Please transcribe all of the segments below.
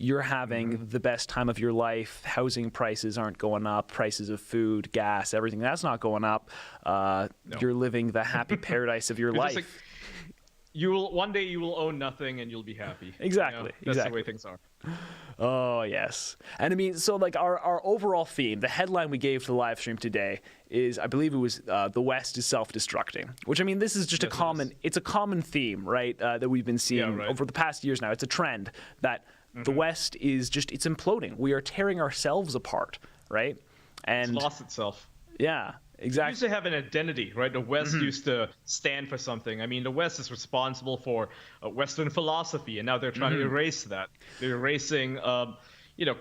you're having the best time of your life. Housing prices aren't going up. Prices of food, gas, everything, that's not going up. You're living the happy paradise of your life. Like, one day you will own nothing and you'll be happy. Exactly. That's the way things are. Oh, yes. And I mean, so like our overall theme, the headline we gave to the live stream today is, I believe it was the West is self-destructing, which, I mean, this is just it's a common theme, right, that we've been seeing over the past years now. It's a trend that the West is it's imploding. We are tearing ourselves apart, right? And it's lost itself. Yeah. Exactly. It used to have an identity, right? The West used to stand for something. I mean, the West is responsible for Western philosophy, and now they're trying to erase that. They're erasing,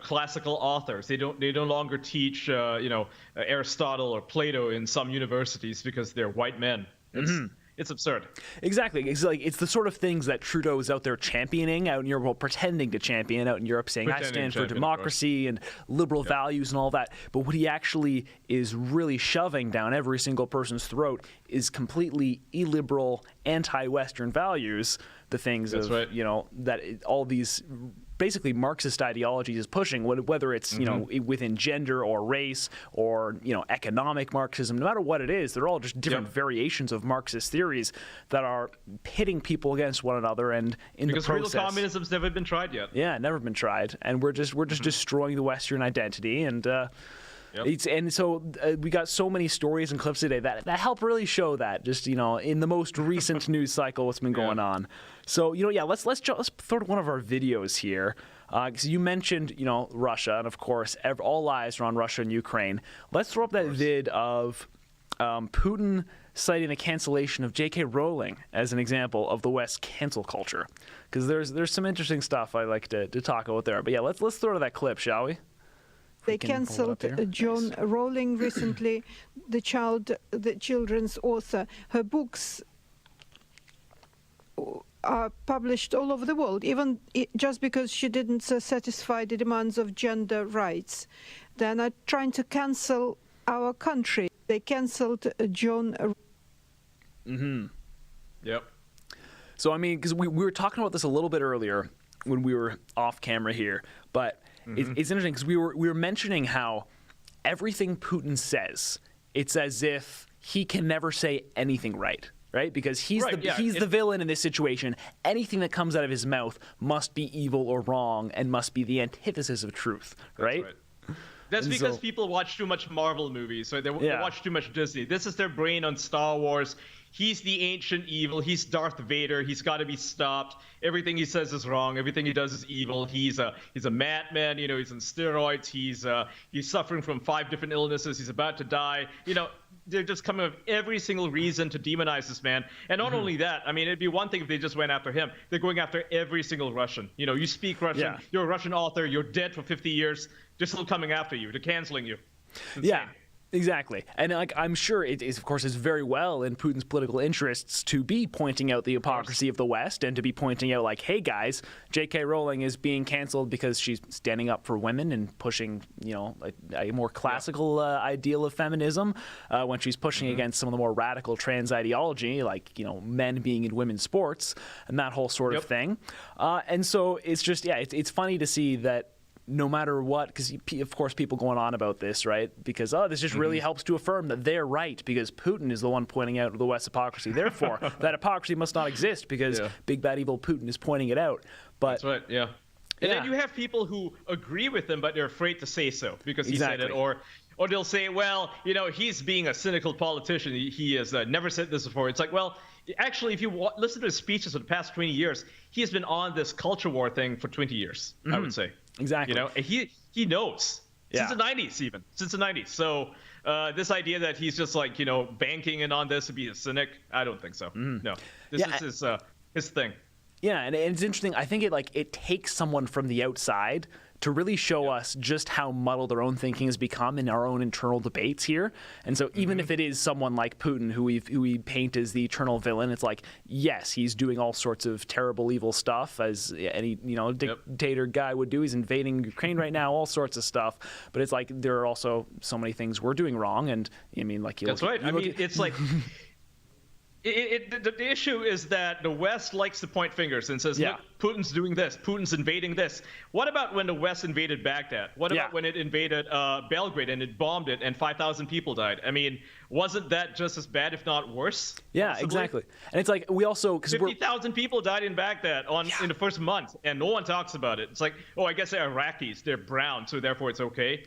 classical authors. They no longer teach, Aristotle or Plato in some universities because they're white men. It's absurd. Exactly. It's the sort of things that Trudeau is out there championing out in Europe, well, pretending to champion out in Europe, saying I stand for democracy and liberal values and all that. But what he actually is really shoving down every single person's throat is completely illiberal, anti-Western values. The things that all these basically Marxist ideology is pushing, whether it's within gender or race or economic Marxism, no matter what it is, they're all just different variations of Marxist theories that are pitting people against one another, and because the process, real communism's never been tried yet. Yeah, never been tried, and we're just destroying the Western identity, and so we got so many stories and clips today that help really show that, just in the most recent news cycle, what's been going on. So let's throw one of our videos here. Because you mentioned Russia, and of course all eyes are on Russia and Ukraine. Let's throw up that vid of Putin citing the cancellation of J.K. Rowling as an example of the West's cancel culture. Because there's some interesting stuff I like to talk about there. But yeah, let's throw to that clip, shall we? They cancelled Joan Rowling recently, the children's author. Her books are published all over the world, even just because she didn't satisfy the demands of gender rights. They're not trying to cancel our country. They cancelled Joan. Yep. So, I mean, because we were talking about this a little bit earlier when we were off camera here, but it's interesting because we were mentioning how everything Putin says, it's as if he can never say anything right? Because he's the villain in this situation. Anything that comes out of his mouth must be evil or wrong and must be the antithesis of truth, right? That's because people watch too much Marvel movies, right? They watch too much Disney. This is their brain on Star Wars. He's the ancient evil. He's Darth Vader. He's got to be stopped. Everything he says is wrong. Everything he does is evil. He's a madman. He's on steroids. He's suffering from 5 different illnesses. He's about to die. They're just coming up with every single reason to demonize this man. And not only that, I mean, it'd be one thing if they just went after him. They're going after every single Russian. You speak Russian. You're a Russian author. You're dead for 50 years. They're still coming after you. They're canceling you. Yeah. Exactly. And I'm sure it is, of course, is very well in Putin's political interests to be pointing out the hypocrisy of the West and to be pointing out, like, hey, guys, J.K. Rowling is being canceled because she's standing up for women and pushing, a more classical ideal of feminism when she's pushing against some of the more radical trans ideology, like, men being in women's sports and that whole sort of thing. And so it's just, it's funny to see that no matter what, because of course people going on about this, right? Because this just really helps to affirm that they're right, because Putin is the one pointing out the West's hypocrisy. Therefore, that hypocrisy must not exist because big bad evil Putin is pointing it out. But that's right. Yeah. And then you have people who agree with him, but they're afraid to say so because he said it, or they'll say, well, he's being a cynical politician. He has never said this before. It's like, well, actually, if you listen to his speeches for the past 20 years, he has been on this culture war thing for 20 years, I would say. Exactly. And he knows since the 90s, even since the 90s. So this idea that he's just like, banking in on this to be a cynic, I don't think so. No, this is his thing. Yeah, and it's interesting. I think it takes someone from the outside to really show us just how muddled our own thinking has become in our own internal debates here. And so even if it is someone like Putin who we paint as the eternal villain, it's like, yes, he's doing all sorts of terrible, evil stuff as any dictator guy would do. He's invading Ukraine right now, all sorts of stuff. But it's like there are also so many things we're doing wrong. And I mean, like, that's right. I mean, it's like The issue is that the West likes to point fingers and says, look, Putin's doing this, Putin's invading this. What about when the West invaded Baghdad? What about when it invaded Belgrade and it bombed it and 5,000 people died? I mean, wasn't that just as bad, if not worse? Yeah, possibly? Exactly. And it's like, we also... 50,000 people died in Baghdad in the first month, and no one talks about it. It's like, oh, I guess they're Iraqis. They're brown, so therefore it's okay.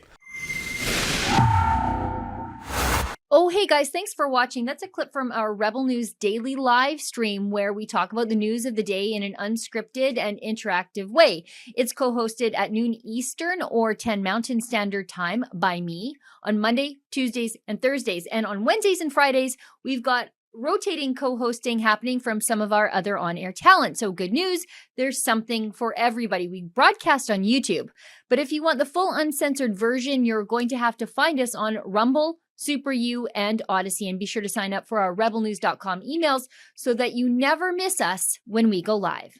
Oh, hey guys, thanks for watching. That's a clip from our Rebel News Daily Livestream where we talk about the news of the day in an unscripted and interactive way. It's co-hosted at noon Eastern or 10 Mountain Standard Time by me on Monday, Tuesdays, and Thursdays. And on Wednesdays and Fridays, we've got rotating co-hosting happening from some of our other on-air talent. So good news, there's something for everybody. We broadcast on YouTube. But if you want the full uncensored version, you're going to have to find us on Rumble, Super U, and Odyssey. And be sure to sign up for our rebelnews.com emails so that you never miss us when we go live.